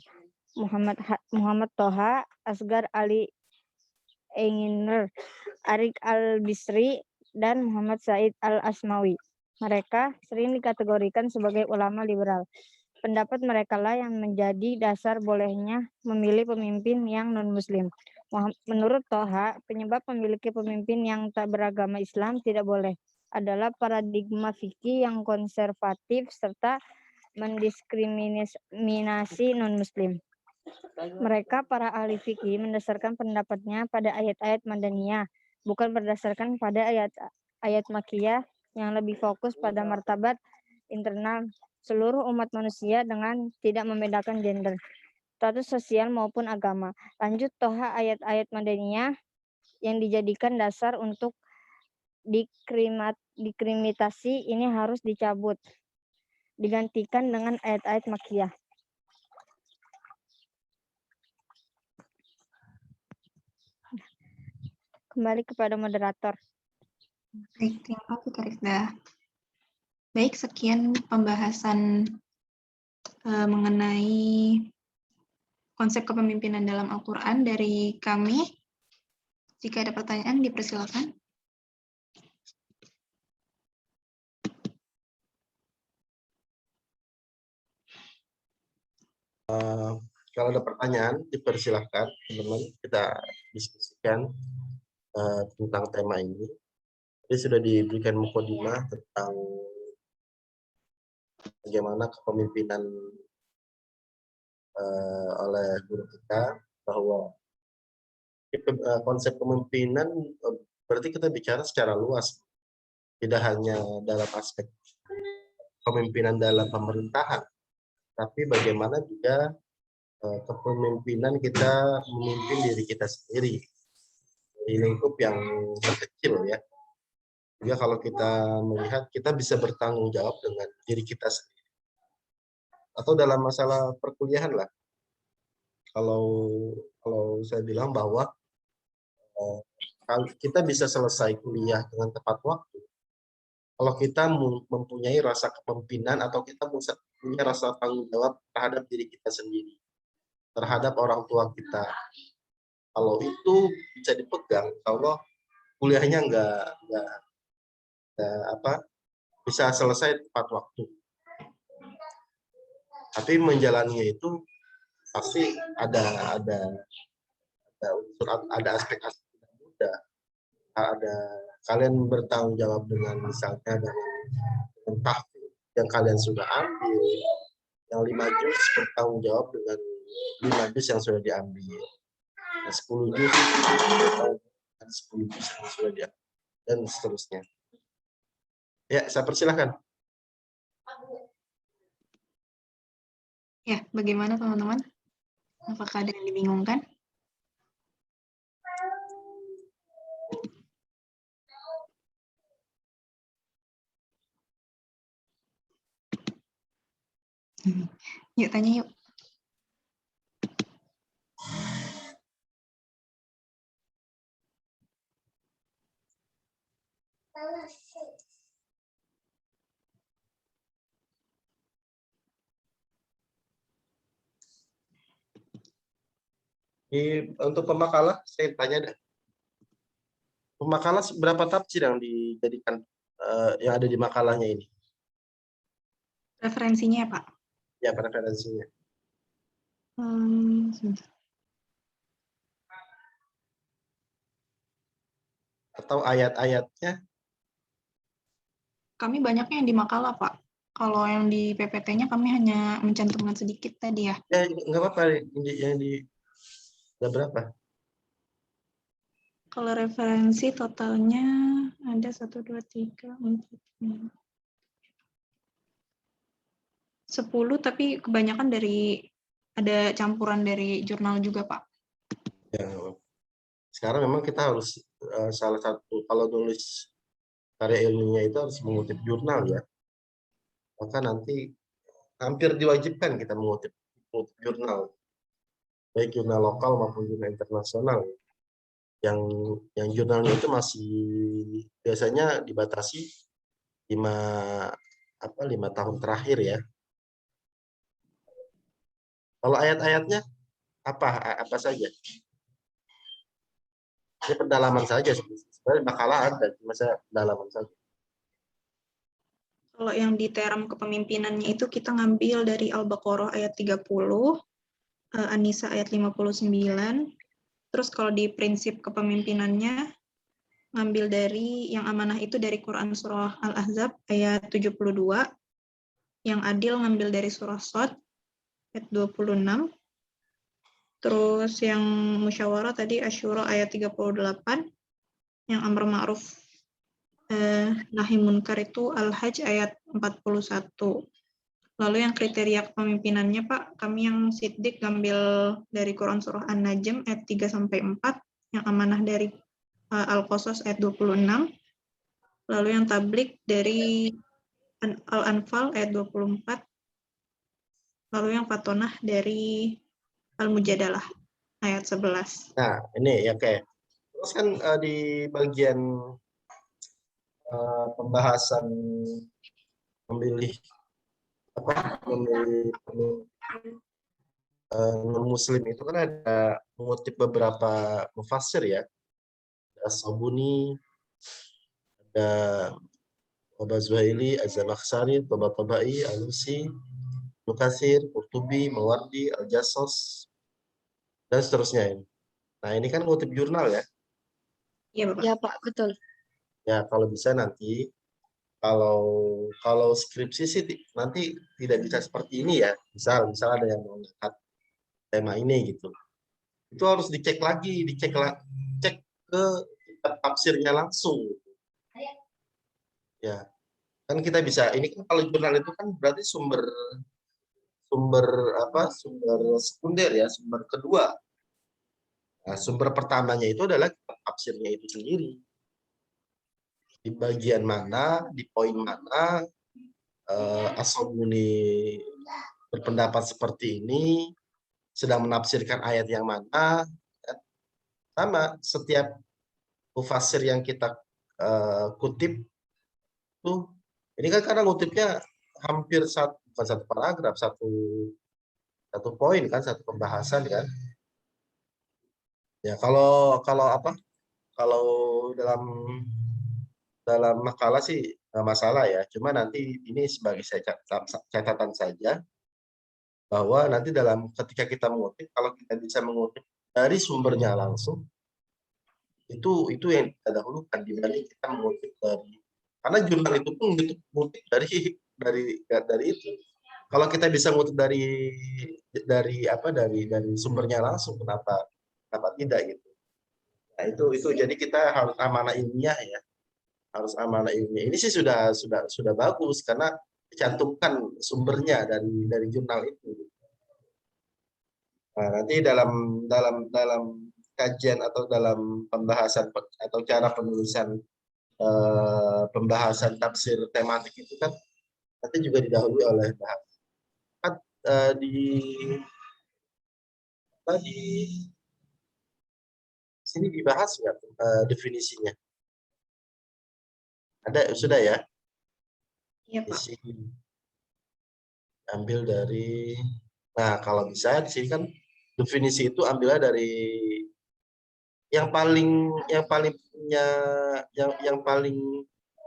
[SPEAKER 7] Muhammad Toha, Asgar Ali Enginer, Arik Al-Bisri, dan Muhammad Said Al-Asmawi. Mereka sering dikategorikan sebagai ulama liberal. Pendapat mereka lah yang menjadi dasar bolehnya memilih pemimpin yang non-muslim. Menurut Toha, penyebab memiliki pemimpin yang tak beragama Islam tidak boleh adalah paradigma fikih yang konservatif serta mendiskriminasi non-muslim. Mereka, para ahli fikih, mendasarkan pendapatnya pada ayat-ayat Madaniyah, bukan berdasarkan pada ayat Makkiyah yang lebih fokus pada martabat internal seluruh umat manusia dengan tidak membedakan gender, status sosial maupun agama. Lanjut Toha, ayat-ayat Madaniyah yang dijadikan dasar untuk diskriminasi ini harus dicabut, digantikan dengan ayat-ayat Makkiyah. Kembali kepada moderator.
[SPEAKER 3] Baik, terima kasih Kak Rifda. Baik, sekian pembahasan mengenai konsep kepemimpinan dalam Al-Quran dari kami. Jika ada pertanyaan, dipersilakan.
[SPEAKER 2] Kalau ada pertanyaan, dipersilahkan teman-teman, kita diskusikan tentang tema ini. Jadi sudah diberikan mukadimah tentang bagaimana kepemimpinan oleh guru kita, bahwa konsep kepemimpinan berarti kita bicara secara luas, tidak hanya dalam aspek kepemimpinan dalam pemerintahan, tapi bagaimana juga kepemimpinan kita memimpin diri kita sendiri di lingkup yang terkecil ya. Juga kalau kita melihat, kita bisa bertanggung jawab dengan diri kita sendiri. Atau dalam masalah perkuliahan lah. Kalau saya bilang bahwa kita bisa selesai kuliah dengan tepat waktu, kalau kita mempunyai rasa kepemimpinan atau kita punya rasa tanggung jawab terhadap diri kita sendiri, terhadap orang tua kita. Kalau itu bisa dipegang, kalau kuliahnya bisa selesai tepat waktu. Tapi menjalaninya itu pasti ada aspek-aspek tidak mudah. Ada kalian bertanggung jawab dengan misalnya dengan tahfidz yang kalian sudah ambil, yang 5 juz bertanggung jawab dengan 5 juz yang sudah diambil, 10 juz bertanggung dengan 10 juz yang sudah diambil, dan seterusnya. Ya, saya persilahkan.
[SPEAKER 3] Ya, bagaimana teman-teman? Apakah ada yang dibingungkan? Yuk tanya yuk.
[SPEAKER 2] Untuk pemakalah, saya tanya deh. Pemakalah berapa tafsir yang dijadikan yang ada di makalahnya ini?
[SPEAKER 3] Referensinya ya, Pak?
[SPEAKER 2] Ya, referensinya.
[SPEAKER 3] Sebentar.
[SPEAKER 2] Atau ayat-ayatnya?
[SPEAKER 3] Kami banyaknya yang di makalah, Pak. Kalau yang di PPT-nya kami hanya mencantumkan sedikit tadi ya.
[SPEAKER 2] Ya, nggak apa-apa. Yang di ada berapa?
[SPEAKER 3] Kalau referensi totalnya ada 1, 2, 3, 4, 5, 10, tapi kebanyakan ada campuran dari jurnal juga, Pak.
[SPEAKER 2] Ya, sekarang memang kita harus salah satu, kalau nulis karya ilmiahnya itu harus mengutip jurnal ya. Maka nanti hampir diwajibkan kita mengutip jurnal, baik jurnal lokal maupun jurnal internasional. Yang jurnalnya itu masih biasanya dibatasi 5 tahun terakhir ya. Kalau ayat-ayatnya apa saja? Ini pendalaman saja sebenarnya, makalah ada, cuma saya pendalaman saja.
[SPEAKER 3] Kalau yang di teram kepemimpinannya itu kita ngambil dari Al-Baqarah ayat 30, An-Nisa ayat 59. Terus kalau di prinsip kepemimpinannya ngambil dari yang amanah itu dari Quran surah Al-Ahzab ayat 72, yang adil ngambil dari surah Shad ayat 26. Terus yang musyawarah tadi Asyura ayat 38, yang amar ma'ruf nahi munkar itu Al-Hajj ayat 41. Lalu yang kriteria kepemimpinannya Pak, kami yang siddiq ngambil dari Quran surah An-Najm ayat 3-4, yang amanah dari Al-Qasas ayat 26. Lalu yang tablik dari Al-Anfal ayat 24. Lalu yang fatonah dari Al-Mujadalah ayat 11.
[SPEAKER 2] Nah, ini ya kayak terus kan di bagian pembahasan memilih non-muslim itu kan ada mengutip beberapa mufassir ya. Ada As-Sabuni, ada Al-Zuhaili, Az-Zamakhsyari, Tabatabai, Alusi, Mukatsir, Qurtubi, Mawardi, Al-Jassos, dan seterusnya ini. Nah, ini kan mengutip jurnal ya.
[SPEAKER 3] Iya, Bapak.
[SPEAKER 6] Ya, Pak, betul.
[SPEAKER 2] Ya, kalau bisa nanti kalau skripsi sih nanti tidak bisa seperti ini ya. Misal ada yang mau ngangkat tema ini gitu. Itu harus dicek lagi, cek ke tafsirnya langsung. Ya, kan kita bisa, ini kan kalau jurnal itu kan berarti sumber sekunder ya, sumber kedua. Nah, sumber pertamanya itu adalah tafsirnya itu sendiri. Di bagian mana, di poin mana As-Sabuni berpendapat seperti ini, sedang menafsirkan ayat yang mana. Sama, setiap mufassir yang kita kutip tuh, ini kan karena ngutipnya hampir bukan satu paragraf, satu poin kan, satu pembahasan kan. Ya, kalau dalam makalah sih nggak masalah ya. Cuma nanti ini sebagai catatan saja bahwa nanti ketika kita mengutip, kalau kita bisa mengutip dari sumbernya langsung, itu yang kita dahulukan dibanding kita mengutip karena jurnal itu pun mengutip dari itu. Kalau kita bisa mengutip dari sumbernya langsung, kenapa tidak gitu. Nah, itu jadi kita harus amanah ilmiah ya. Harus amanah ilmiah. Ini sih sudah bagus karena dicantumkan sumbernya dari jurnal itu. Nah, nanti dalam kajian atau dalam pembahasan atau cara penulisan pembahasan tafsir tematik itu kan nanti juga didahului oleh di sini dibahas nggak definisinya? Ada, sudah ya?
[SPEAKER 3] Iya, Pak.
[SPEAKER 2] Di sini ambil dari, nah kalau bisa di sini kan definisi itu ambilnya dari yang paling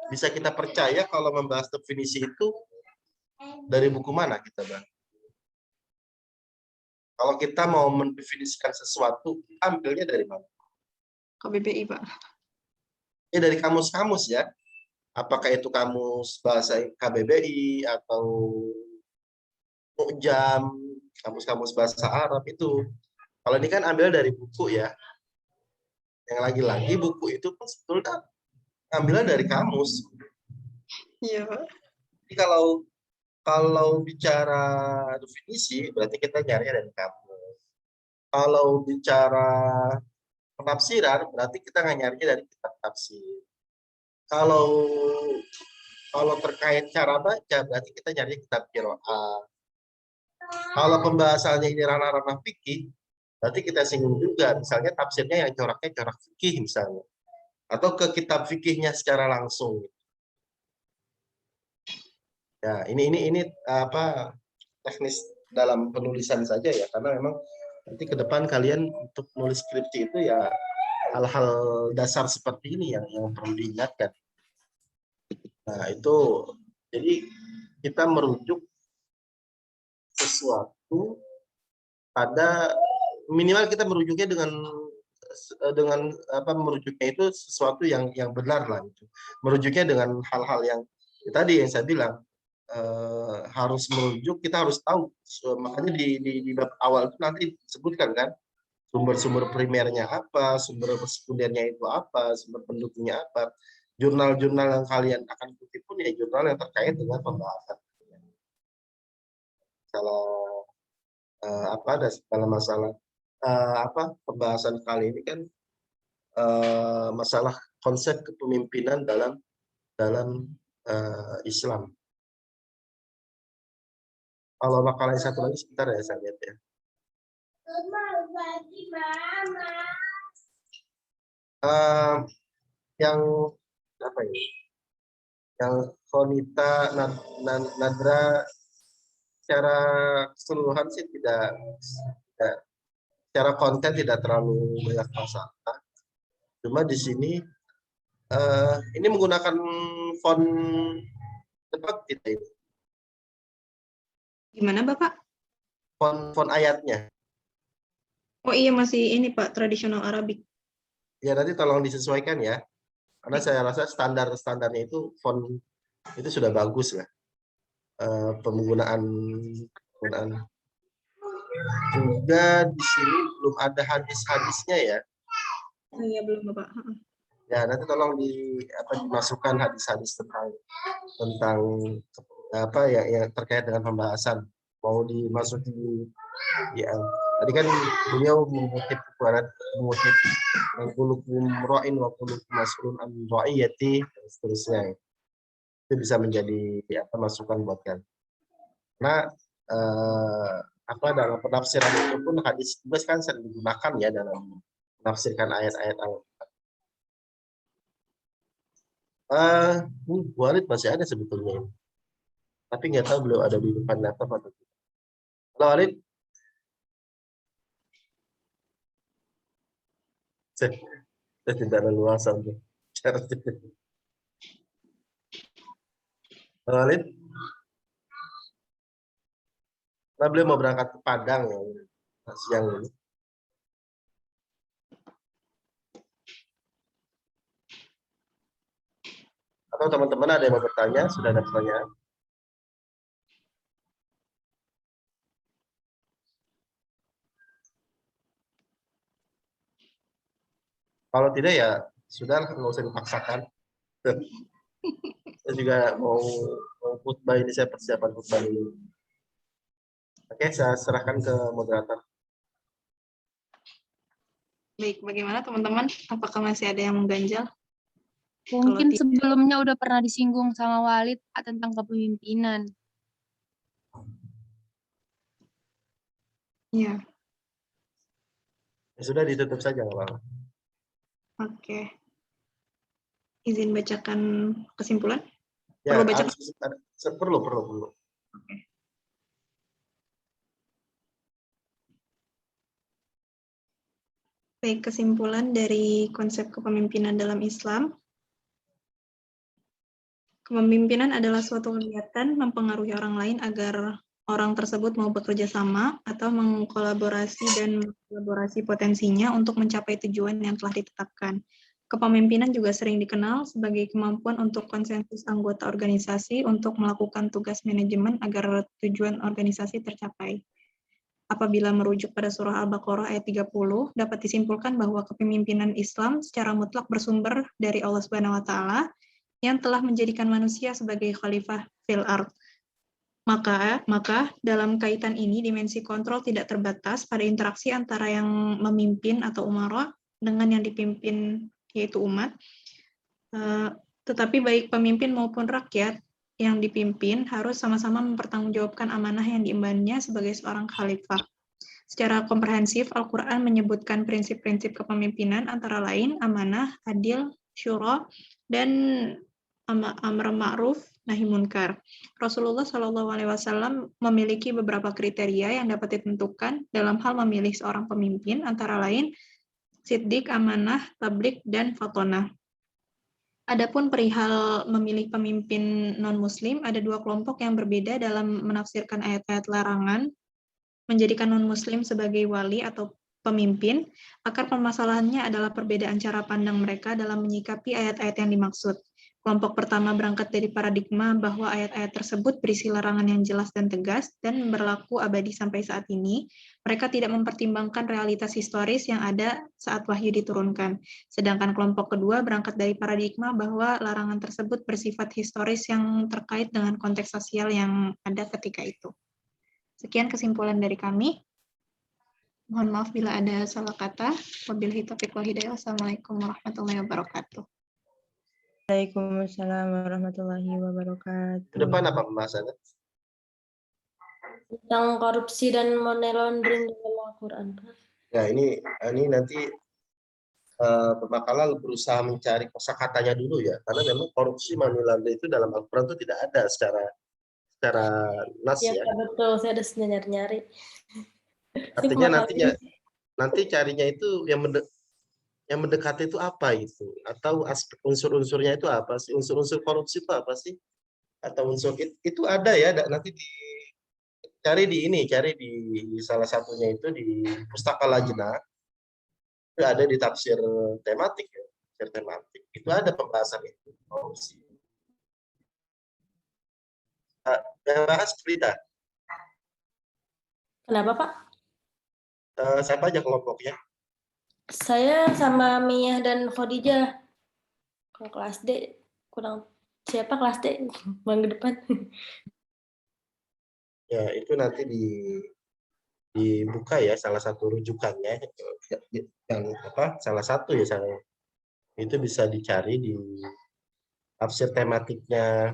[SPEAKER 2] bisa kita percaya kalau membahas definisi itu dari buku mana kita bang? Kalau kita mau mendefinisikan sesuatu, ambilnya dari mana?
[SPEAKER 3] KBBI, Pak.
[SPEAKER 2] Dari kamus-kamus ya. apakah itu kamus bahasa KBBI atau Mu'jam, kamus-kamus bahasa Arab itu. Kalau ini kan ambil dari buku ya. Yang lagi-lagi buku itu pun sebetulnya ambilnya dari kamus.
[SPEAKER 3] Iya, Pak.
[SPEAKER 2] Jadi kalau bicara definisi berarti kita nyari dari kamus. Kalau bicara penafsiran berarti kita nggak nyarinya dari kitab tafsir. Kalau terkait cara baca berarti kita nyari kitab qiraah. Kalau pembahasannya ini ranah-ranah fikih, berarti kita singgung juga, misalnya tafsirnya yang coraknya corak fikih misalnya, atau ke kitab fikihnya secara langsung. Ya, ini apa teknis dalam penulisan saja ya, karena memang nanti ke depan kalian untuk nulis skripsi itu ya hal-hal dasar seperti ini yang perlu diingatkan. Nah itu, jadi kita merujuk sesuatu pada minimal kita merujuknya dengan apa merujuknya itu sesuatu yang benar lah itu. Merujuknya dengan hal-hal yang tadi yang saya bilang harus merujuk, kita harus tahu. Makanya di bab awal itu nanti disebutkan kan sumber-sumber primernya apa, sumber sekundernya itu apa, sumber pendukungnya apa. Jurnal-jurnal yang kalian akan kutip pun ya jurnal yang terkait dengan pembahasan. Dalam masalah pembahasan kali ini kan masalah konsep kepemimpinan dalam Islam. Kalau makalah yang satu lagi sebentar ya saya lihat ya. Yang apa ini? Yang Khonita Nadra secara keseluruhan sih tidak secara konten tidak terlalu banyak masalah. Cuma di sini ini menggunakan font tepat kita ini.
[SPEAKER 3] Gimana, Bapak?
[SPEAKER 2] Font ayatnya.
[SPEAKER 3] Oh iya, masih ini, Pak, tradisional Arabik.
[SPEAKER 2] Ya, nanti tolong disesuaikan ya. Karena saya rasa standarnya itu font itu sudah bagus lah. Penggunaan juga di sini belum ada hadis-hadisnya ya.
[SPEAKER 3] Oh iya, belum, Bapak.
[SPEAKER 2] Ya, nanti tolong dimasukkan hadis-hadis tentang apa yang terkait dengan pembahasan. Mau dimasuki ya. Tadi kan beliau mengutip kulukum ra'in wa kulukum mas'ulun an ra'iyati dan seterusnya. Itu bisa menjadi masukan buat kalian. Nah, dalam penafsiran itu pun hadis juga kan sering digunakan ya dalam menafsirkan ayat-ayat Al-Quran. Bu Walid masih ada sebetulnya ini. Tapi nggak tahu beliau ada di depan laptop atau tidak. Halo Walid. Saya tidak ada luasa untuk bicara. Halo Walid. Karena beliau mau berangkat ke Padang ya, siang ini. Atau teman-teman ada yang mau bertanya? Sudah ada pertanyaan? Kalau tidak ya sudah, nggak usah dipaksakan. Saya juga mau khutbah ini, saya persiapan khutbah dulu. Oke, saya serahkan ke moderator.
[SPEAKER 3] Baik, bagaimana teman-teman? Apakah masih ada yang mengganjal?
[SPEAKER 6] Mungkin sebelumnya udah pernah disinggung sama Walid tentang kepemimpinan.
[SPEAKER 3] Iya.
[SPEAKER 2] Ya, sudah ditutup saja nggak apa-apa.
[SPEAKER 3] Oke. Izin bacakan kesimpulan?
[SPEAKER 2] Ya,
[SPEAKER 3] Perlu baca?
[SPEAKER 2] Perlu.
[SPEAKER 3] Oke. Baik, kesimpulan dari konsep kepemimpinan dalam Islam. Kepemimpinan adalah suatu kegiatan mempengaruhi orang lain agar orang tersebut mau bekerja sama atau mengkolaborasi dan mengkolaborasi potensinya untuk mencapai tujuan yang telah ditetapkan. Kepemimpinan juga sering dikenal sebagai kemampuan untuk konsensus anggota organisasi untuk melakukan tugas manajemen agar tujuan organisasi tercapai. Apabila merujuk pada surah Al-Baqarah ayat 30, dapat disimpulkan bahwa kepemimpinan Islam secara mutlak bersumber dari Allah Subhanahu wa taala yang telah menjadikan manusia sebagai khalifah fil ard. Maka dalam kaitan ini dimensi kontrol tidak terbatas pada interaksi antara yang memimpin atau umara dengan yang dipimpin yaitu umat. Tetapi baik pemimpin maupun rakyat yang dipimpin harus sama-sama mempertanggungjawabkan amanah yang diembannya sebagai seorang khalifah. Secara komprehensif, Al-Quran menyebutkan prinsip-prinsip kepemimpinan antara lain amanah, adil, syura, dan amar ma'ruf, nahi munkar. Rasulullah SAW memiliki beberapa kriteria yang dapat ditentukan dalam hal memilih seorang pemimpin, antara lain siddiq, amanah, tablik, dan fatonah. Adapun perihal memilih pemimpin non-muslim, ada dua kelompok yang berbeda dalam menafsirkan ayat-ayat larangan menjadikan non-muslim sebagai wali atau pemimpin. Akar permasalahannya adalah perbedaan cara pandang mereka dalam menyikapi ayat-ayat yang dimaksud. Kelompok pertama berangkat dari paradigma bahwa ayat-ayat tersebut berisi larangan yang jelas dan tegas dan berlaku abadi sampai saat ini. Mereka tidak mempertimbangkan realitas historis yang ada saat wahyu diturunkan. Sedangkan kelompok kedua berangkat dari paradigma bahwa larangan tersebut bersifat historis yang terkait dengan konteks sosial yang ada ketika itu. Sekian kesimpulan dari kami. Mohon maaf bila ada salah kata. Wabillahi taufiq wal hidayah. Wassalamualaikum warahmatullahi wabarakatuh.
[SPEAKER 8] Waalaikumsalam warahmatullahi wabarakatuh.
[SPEAKER 2] Ke depan apa pembahasannya?
[SPEAKER 9] Tentang korupsi dan money laundering dalam Al-Quran.
[SPEAKER 2] Ya, ini nanti pembakalan berusaha mencari kosakatanya dulu ya, karena memang korupsi money laundering itu dalam Al-Quran itu tidak ada secara nas
[SPEAKER 9] Ya,
[SPEAKER 2] ya.
[SPEAKER 9] betul, saya ada nyari-nyari.
[SPEAKER 2] Artinya nanti carinya itu yang mendekati itu apa itu, atau aspek unsur-unsurnya itu apa sih, unsur-unsur korupsi itu apa sih, atau unsur itu ada ya, nanti cari di salah satunya itu di Pustaka Lajnah, itu ada di tafsir tematik ya, tafsir tematik itu ada pembahasan itu korupsi. Yang bahas berita.
[SPEAKER 9] Kenapa, Pak?
[SPEAKER 2] Siapa aja kelompoknya?
[SPEAKER 9] Saya sama Mia dan Khadijah. Kalau kelas D, kurang siapa kelas D? Minggu depan.
[SPEAKER 2] Ya, itu nanti dibuka ya salah satu rujukannya yang salah satu ya itu bisa dicari di tafsir tematiknya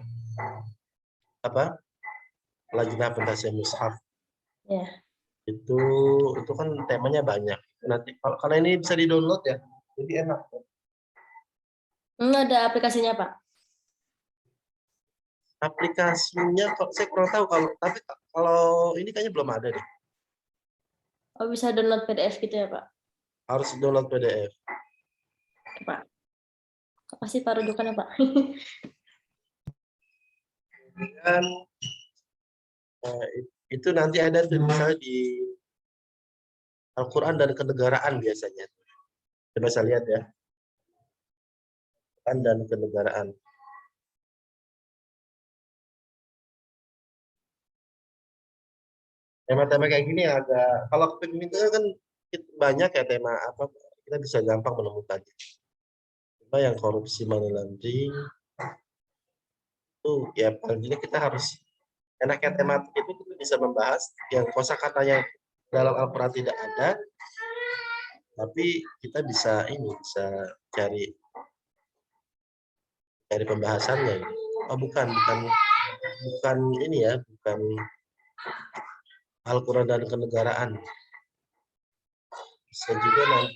[SPEAKER 2] Lajnah Pentasya Mushaf.
[SPEAKER 9] Ya.
[SPEAKER 2] Itu kan temanya banyak. Nanti karena ini bisa di-download ya. Jadi enak.
[SPEAKER 9] Ada aplikasinya, Pak?
[SPEAKER 2] Aplikasinya saya kurang tahu, tapi kalau ini kayaknya belum ada deh.
[SPEAKER 9] Oh, bisa download PDF gitu ya, Pak?
[SPEAKER 2] Harus download PDF.
[SPEAKER 9] Oke, Pak. Apa sih Pak rujukannya, Pak?
[SPEAKER 2] Dan itu nanti ada tuh misalnya di Al-Quran dan kenegaraan biasanya. Coba saya lihat ya. Al-Quran dan kenegaraan. Tema-tema kayak gini agak, kalau kepemimpinan kan banyak ya tema apa, kita bisa gampang menemukannya. Cuma yang korupsi money laundering itu ya paling tidak kita harus enaknya tematik itu kita bisa membahas yang kosakata yang dalam Al-Quran tidak ada, tapi kita bisa cari pembahasannya. Oh bukan ini ya, bukan Al-Quran dan kenegaraan. Bisa juga nanti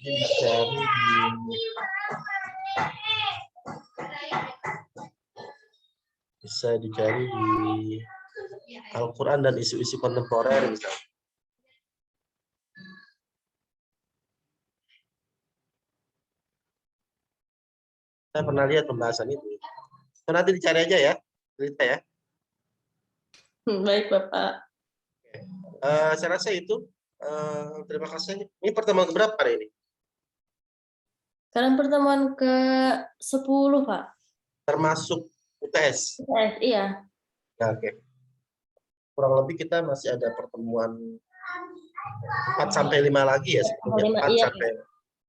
[SPEAKER 2] dicari di Al-Quran dan isu-isu kontemporer misalnya. Saya pernah lihat pembahasan itu. So, nanti dicari aja ya, cerita ya.
[SPEAKER 9] Baik, Bapak.
[SPEAKER 2] Saya rasa itu. Terima kasih. Ini pertemuan keberapa hari ini?
[SPEAKER 9] Sekarang pertemuan ke-10, Pak.
[SPEAKER 2] Termasuk UTS.
[SPEAKER 9] Iya.
[SPEAKER 2] Ya, oke. Kurang lebih kita masih ada pertemuan 4-5 lagi ya sebetulnya.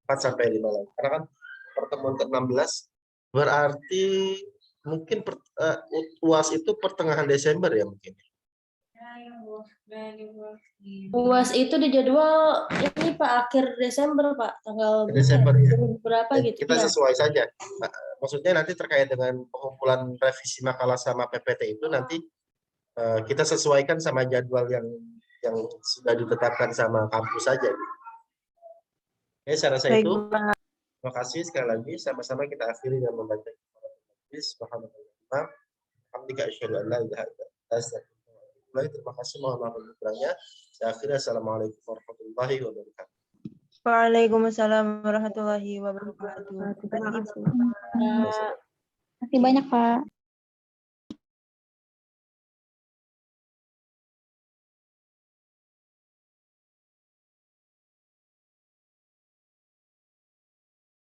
[SPEAKER 2] 4 sampai 5 lagi. Karena kan pertemuan ke-16 berarti mungkin UAS itu pertengahan Desember ya mungkin.
[SPEAKER 9] UAS itu di jadwal ini Pak, akhir Desember Pak, tanggal
[SPEAKER 2] Desember ya.
[SPEAKER 9] berapa
[SPEAKER 2] Dan
[SPEAKER 9] gitu.
[SPEAKER 2] kita
[SPEAKER 9] Ya.
[SPEAKER 2] sesuai saja. Nah, maksudnya nanti terkait dengan pengumpulan revisi makalah sama PPT itu nanti kita sesuaikan sama jadwal yang sudah ditetapkan sama kampus saja. Oke, saya rasa itu. Terima kasih sekali lagi. Sama-sama kita akhiri dengan membaca Subhanallah. Terima kasih, mohon maaf kurangnya. Saya akhiri. Assalamualaikum warahmatullahi wabarakatuh.
[SPEAKER 8] Waalaikumsalam warahmatullahi wabarakatuh.
[SPEAKER 4] Terima kasih.
[SPEAKER 3] Terima kasih banyak, Pak.